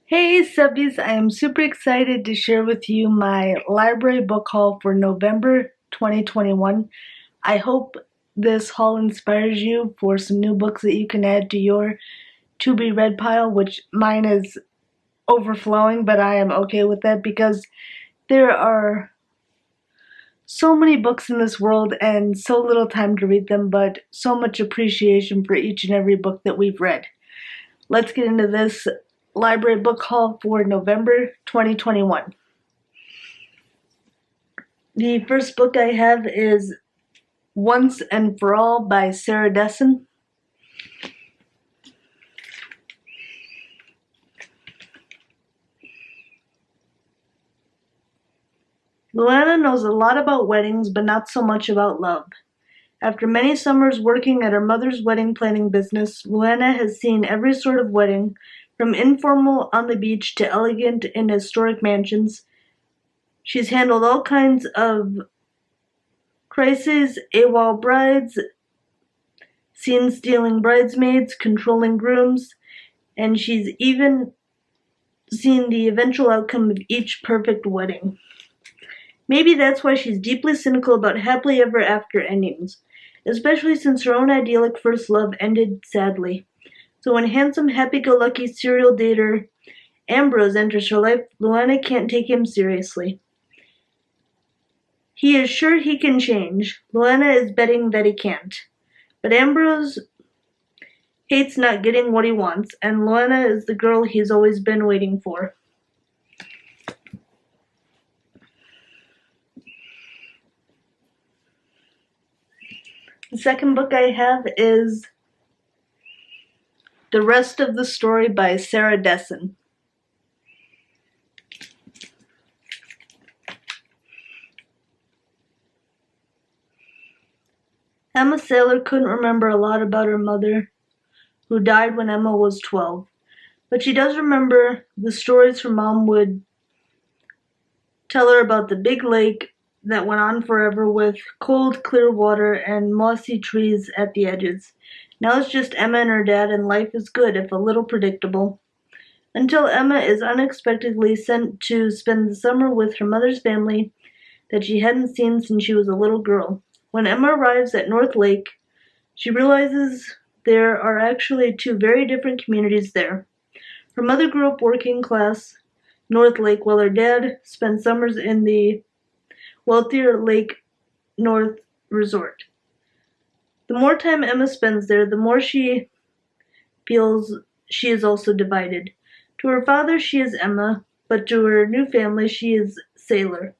Hey subbies, I am super excited to share with you my library book haul for November 2021. I hope this haul inspires you for some new books that you can add to your to be read pile, which mine is overflowing, but I am okay with that because there are so many books in this world and so little time to read them, but so much appreciation for each and every book that we've read. Let's get into this library book haul for November 2021. The first book I have is Once and For All by Sarah Dessen. Luana knows a lot about weddings, but not so much about love. After many summers working at her mother's wedding planning business, Luana has seen every sort of wedding, from informal on the beach to elegant in historic mansions. She's handled all kinds of crises, AWOL brides, scene-stealing bridesmaids, controlling grooms, and she's even seen the eventual outcome of each perfect wedding. Maybe that's why she's deeply cynical about happily ever after endings, especially since her own idyllic first love ended sadly. So when handsome, happy-go-lucky serial dater Ambrose enters her life, Luana can't take him seriously. He is sure he can change. Luana is betting that he can't. But Ambrose hates not getting what he wants, and Luana is the girl he's always been waiting for. The second book I have is The Rest of the Story by Sarah Dessen. Emma Saylor couldn't remember a lot about her mother, who died when Emma was 12, but she does remember the stories her mom would tell her about the big lake that went on forever with cold, clear water and mossy trees at the edges. Now it's just Emma and her dad, and life is good, if a little predictable. Until Emma is unexpectedly sent to spend the summer with her mother's family that she hadn't seen since she was a little girl. When Emma arrives at North Lake, she realizes there are actually two very different communities there. Her mother grew up working class North Lake, while her dad spent summers in the wealthier Lake North Resort. The more time Emma spends there, the more she feels she is also divided. To her father, she is Emma, but to her new family, she is Sailor,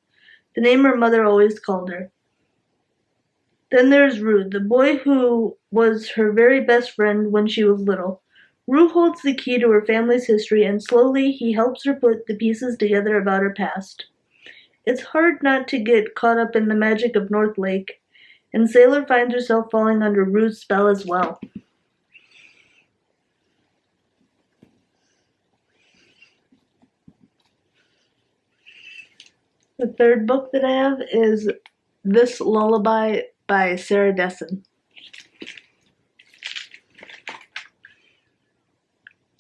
the name her mother always called her. Then there's Rue, the boy who was her very best friend when she was little. Rue holds the key to her family's history, and slowly he helps her put the pieces together about her past. It's hard not to get caught up in the magic of North Lake, and Sailor finds herself falling under Rue's spell as well. The third book that I have is This Lullaby by Sarah Dessen.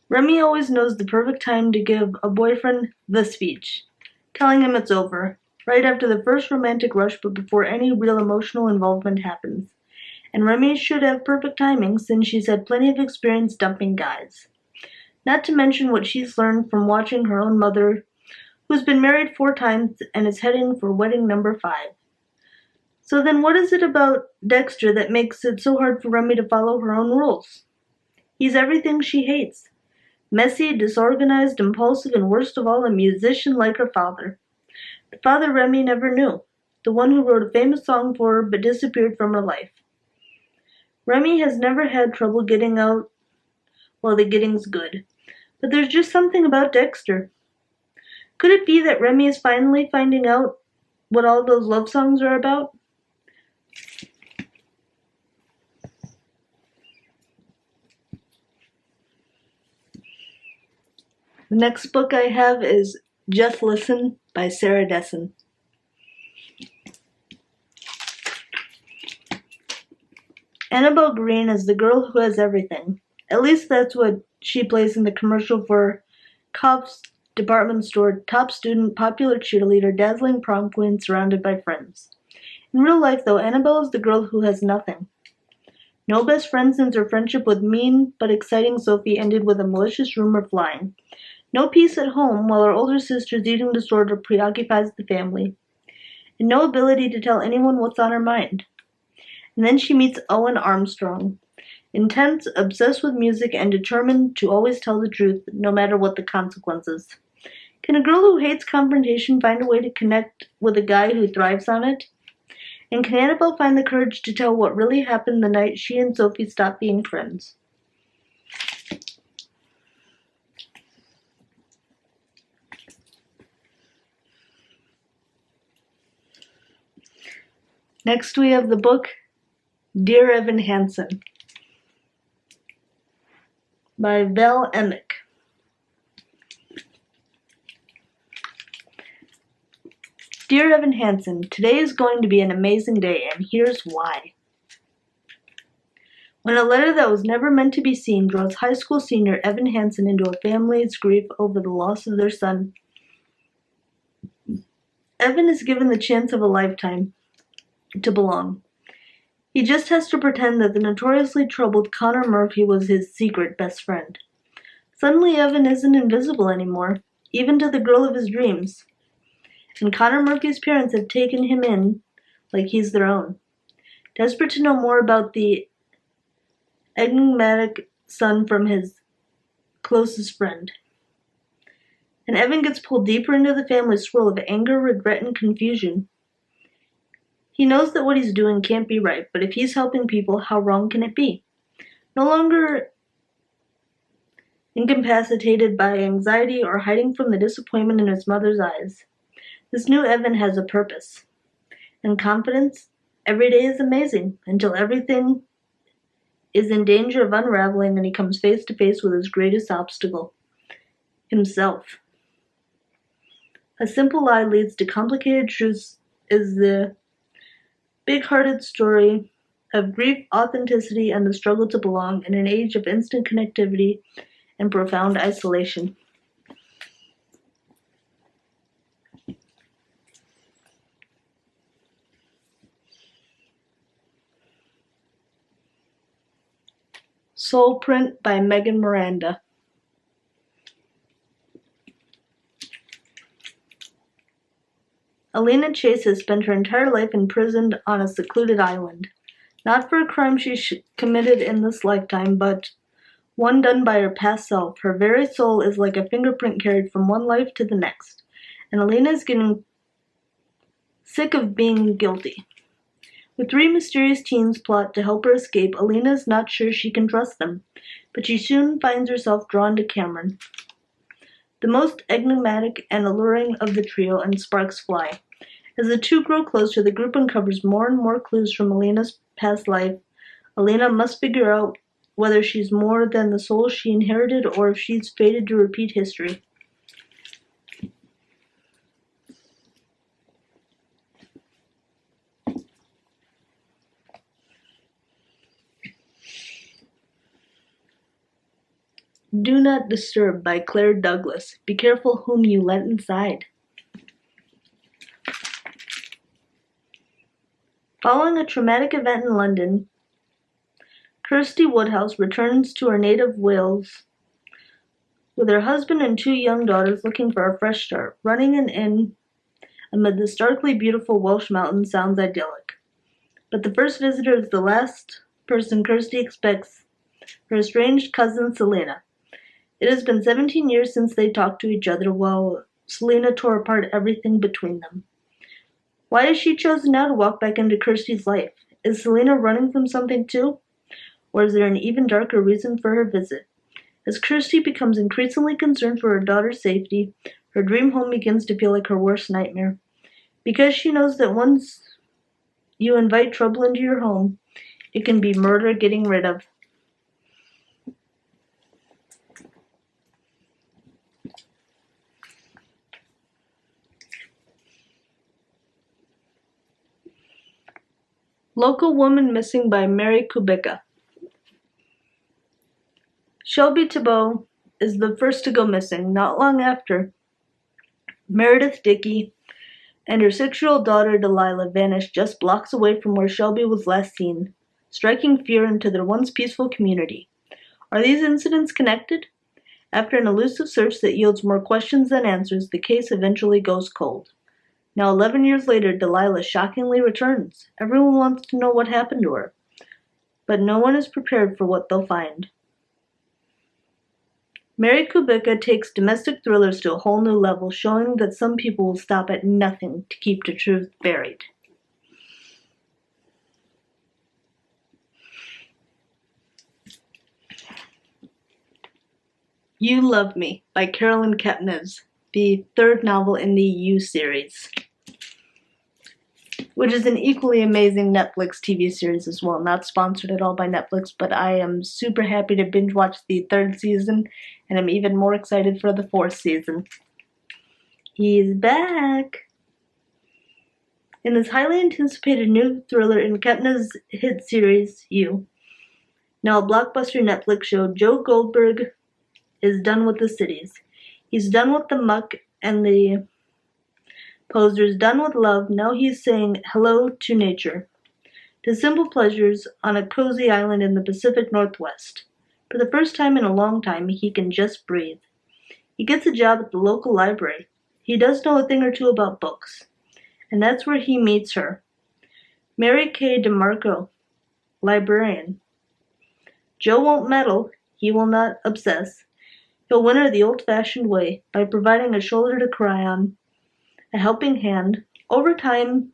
Remy always knows the perfect time to give a boyfriend the speech, telling him it's over, right after the first romantic rush but before any real emotional involvement happens. And Remy should have perfect timing since she's had plenty of experience dumping guys. Not to mention what she's learned from watching her own mother, who's been married 4 times and is heading for wedding number 5. So then what is it about Dexter that makes it so hard for Remy to follow her own rules? He's everything she hates. Messy, disorganized, impulsive, and worst of all, a musician like her father. The father Remy never knew. The one who wrote a famous song for her but disappeared from her life. Remy has never had trouble getting out while the getting's good. But there's just something about Dexter. Could it be that Remy is finally finding out what all those love songs are about? The next book I have is Just Listen by Sarah Dessen. Annabelle Green is the girl who has everything. At least that's what she plays in the commercial for cuffs, department store, top student, popular cheerleader, dazzling prom queen, surrounded by friends. In real life, though, Annabelle is the girl who has nothing. No best friend since her friendship with mean but exciting Sophie ended with a malicious rumor flying. No peace at home while her older sister's eating disorder preoccupies the family. And no ability to tell anyone what's on her mind. And then she meets Owen Armstrong. Intense, obsessed with music, and determined to always tell the truth, no matter what the consequences. Can a girl who hates confrontation find a way to connect with a guy who thrives on it? And can Annabelle find the courage to tell what really happened the night she and Sophie stopped being friends? Next we have the book Dear Evan Hansen by Belle Emmick. Dear Evan Hansen, today is going to be an amazing day, and here's why. When a letter that was never meant to be seen draws high school senior Evan Hansen into a family's grief over the loss of their son, Evan is given the chance of a lifetime to belong. He just has to pretend that the notoriously troubled Connor Murphy was his secret best friend. Suddenly, Evan isn't invisible anymore, even to the girl of his dreams. And Connor Murphy's parents have taken him in like he's their own, desperate to know more about the enigmatic son from his closest friend. And Evan gets pulled deeper into the family swirl of anger, regret, and confusion. He knows that what he's doing can't be right, but if he's helping people, how wrong can it be? No longer incapacitated by anxiety or hiding from the disappointment in his mother's eyes, this new Evan has a purpose and confidence. Every day is amazing until everything is in danger of unraveling and he comes face to face with his greatest obstacle, himself. A simple lie leads to complicated truths is the big-hearted story of grief, authenticity, and the struggle to belong in an age of instant connectivity and profound isolation. Soul Print by Miranda. Alina Chase has spent her entire life imprisoned on a secluded island, not for a crime she committed in this lifetime, but one done by her past self. Her very soul is like a fingerprint carried from one life to the next, and Alina is getting sick of being guilty. With three mysterious teens plot to help her escape, Alina is not sure she can trust them, but she soon finds herself drawn to Cameron, the most enigmatic and alluring of the trio, and sparks fly. As the two grow closer, the group uncovers more and more clues from Alina's past life. Alina must figure out whether she's more than the soul she inherited or if she's fated to repeat history. Do Not Disturb by Claire Douglas. Be careful whom you let inside. Following a traumatic event in London, Kirsty Woodhouse returns to her native Wales with her husband and two young daughters looking for a fresh start. Running an inn amid the starkly beautiful Welsh mountains sounds idyllic. But the first visitor is the last person Kirsty expects, her estranged cousin Selena. It has been 17 years since they talked to each other while Selena tore apart everything between them. Why has she chosen now to walk back into Kirsty's life? Is Selena running from something too? Or is there an even darker reason for her visit? As Kirsty becomes increasingly concerned for her daughter's safety, her dream home begins to feel like her worst nightmare. Because she knows that once you invite trouble into your home, it can be murder getting rid of. Local Woman Missing by Mary Kubica. Shelby Thibault is the first to go missing. Not long after, Meredith Dickey and her 6-year-old daughter Delilah vanished just blocks away from where Shelby was last seen, striking fear into their once peaceful community. Are these incidents connected? After an elusive search that yields more questions than answers, the case eventually goes cold. Now 11 years later, Delilah shockingly returns. Everyone wants to know what happened to her, but no one is prepared for what they'll find. Mary Kubica takes domestic thrillers to a whole new level, showing that some people will stop at nothing to keep the truth buried. You Love Me by Carolyn Kepnes, the third novel in the You series, which is an equally amazing Netflix TV series as well. Not sponsored at all by Netflix, but I am super happy to binge watch the 3rd season, and I'm even more excited for the 4th season. He's back! In this highly anticipated new thriller in Kepnes' hit series, You, now a blockbuster Netflix show, Joe Goldberg is done with the cities. He's done with the muck and the posers, done with love. Now he's saying hello to nature, to simple pleasures on a cozy island in the Pacific Northwest. For the first time in a long time, he can just breathe. He gets a job at the local library. He does know a thing or two about books, and that's where he meets her, Mary Kay DeMarco, librarian. Joe won't meddle. He will not obsess. He'll win her the old-fashioned way, by providing a shoulder to cry on, a helping hand. Over time,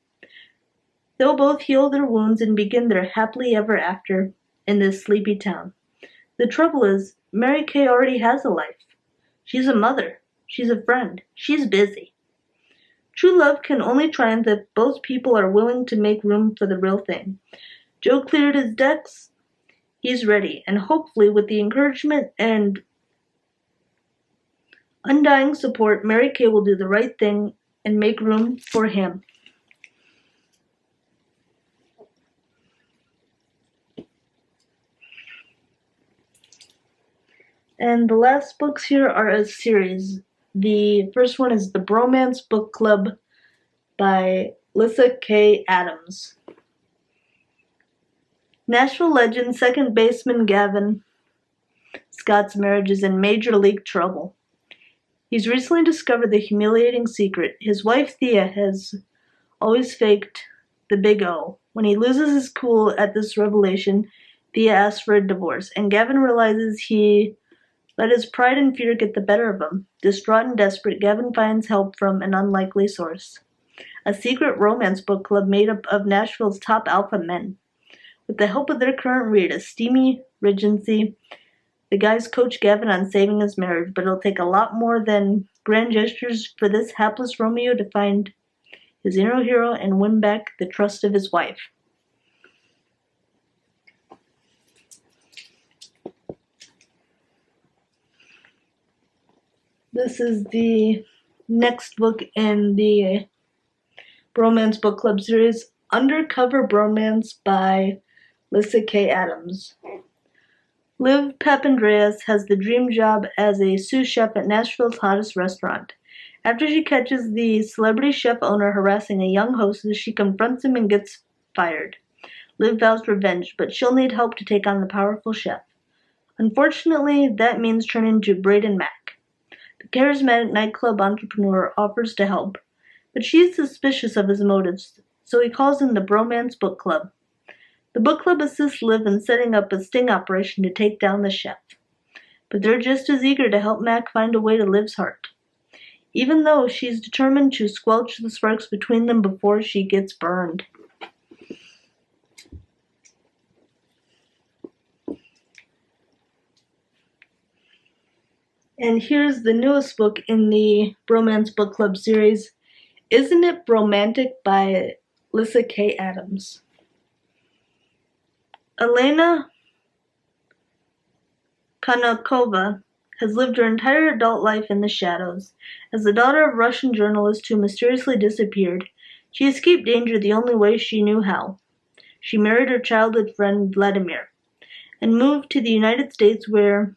they'll both heal their wounds and begin their happily ever after in this sleepy town. The trouble is, Mary Kay already has a life. She's a mother. She's a friend. She's busy. True love can only triumph if both people are willing to make room for the real thing. Joe cleared his decks. He's ready, and hopefully with the encouragement and undying support, Mary Kay will do the right thing and make room for him. And the last books here are a series. The first one is The Bromance Book Club by Lyssa Kay Adams. Nashville legend second baseman Gavin Scott's marriage is in major league trouble. He's recently discovered the humiliating secret. His wife Thea has always faked the big O. When he loses his cool at this revelation, Thea asks for a divorce, and Gavin realizes he let his pride and fear get the better of him. Distraught and desperate, Gavin finds help from an unlikely source, a secret romance book club made up of Nashville's top alpha men. With the help of their current reader, Steamy Regency, the guys coach Gavin on saving his marriage, but it'll take a lot more than grand gestures for this hapless Romeo to find his inner hero and win back the trust of his wife. This is the next book in the Bromance Book Club series, Undercover Bromance by Lyssa Kay Adams. Liv Papandreou has the dream job as a sous chef at Nashville's hottest restaurant. After she catches the celebrity chef owner harassing a young hostess, she confronts him and gets fired. Liv vows revenge, but she'll need help to take on the powerful chef. Unfortunately, that means turning to Braden Mack. The charismatic nightclub entrepreneur offers to help, but she's suspicious of his motives, so he calls in the Bromance Book Club. The book club assists Liv in setting up a sting operation to take down the chef, but they're just as eager to help Mac find a way to Liv's heart, even though she's determined to squelch the sparks between them before she gets burned. And here's the newest book in the Bromance Book Club series, Isn't It Bromantic by Lyssa Kay Adams. Elena Konakova has lived her entire adult life in the shadows. As the daughter of a Russian journalist who mysteriously disappeared, she escaped danger the only way she knew how. She married her childhood friend Vladimir and moved to the United States, where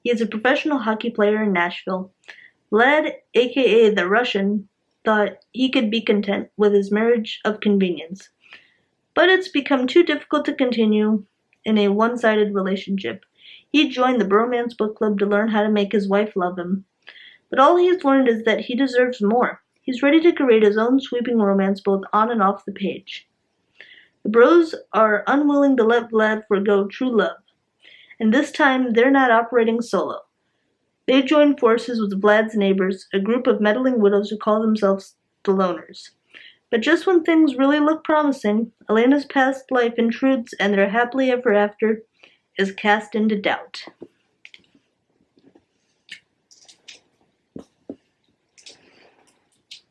He is a professional hockey player in Nashville. Vlad, aka the Russian, thought he could be content with his marriage of convenience. But it's become too difficult to continue in a one-sided relationship. He joined the Bromance Book Club to learn how to make his wife love him. But all he's learned is that he deserves more. He's ready to create his own sweeping romance both on and off the page. The bros are unwilling to let Vlad forgo true love. And this time, they're not operating solo. They join forces with Vlad's neighbors, a group of meddling widows who call themselves the Loners. But just when things really look promising, Elena's past life intrudes and their happily ever after is cast into doubt.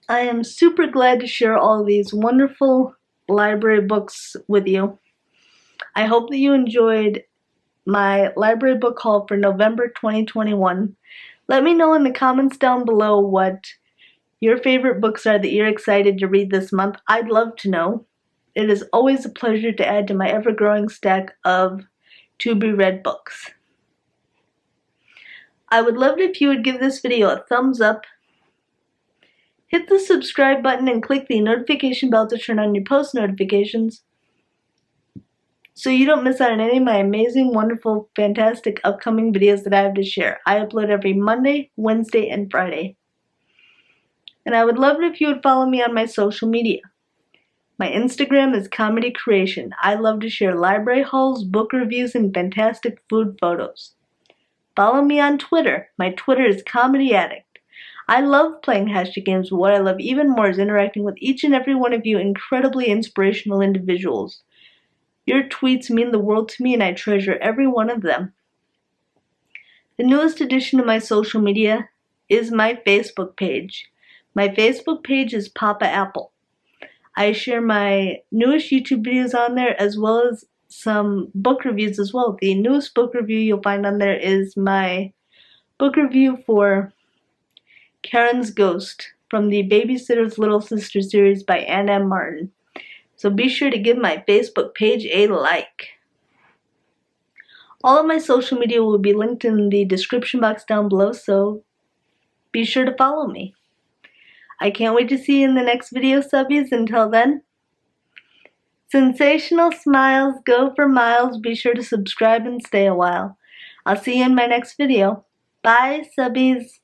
I am super glad to share all of these wonderful library books with you. I hope that you enjoyed my library book haul for November 2021. Let me know in the comments down below what your favorite books are that you're excited to read this month. I'd love to know. It is always a pleasure to add to my ever-growing stack of to-be-read books. I would love it if you would give this video a thumbs up. Hit the subscribe button and click the notification bell to turn on your post notifications so you don't miss out on any of my amazing, wonderful, fantastic upcoming videos that I have to share. I upload every Monday, Wednesday, and Friday. And I would love it if you would follow me on my social media. My Instagram is Comedy Creation. I love to share library hauls, book reviews, and fantastic food photos. Follow me on Twitter. My Twitter is Comedy Addict. I love playing hashtag games, but what I love even more is interacting with each and every one of you incredibly inspirational individuals. Your tweets mean the world to me, and I treasure every one of them. The newest addition to my social media is my Facebook page. My Facebook page is Papa Apple. I share my newest YouTube videos on there as well as some book reviews as well. The newest book review you'll find on there is my book review for Karen's Ghost from the Babysitter's Little Sister series by Ann M. Martin. So be sure to give my Facebook page a like. All of my social media will be linked in the description box down below, so be sure to follow me. I can't wait to see you in the next video, subbies. Until then, sensational smiles go for miles. Be sure to subscribe and stay a while. I'll see you in my next video. Bye, subbies.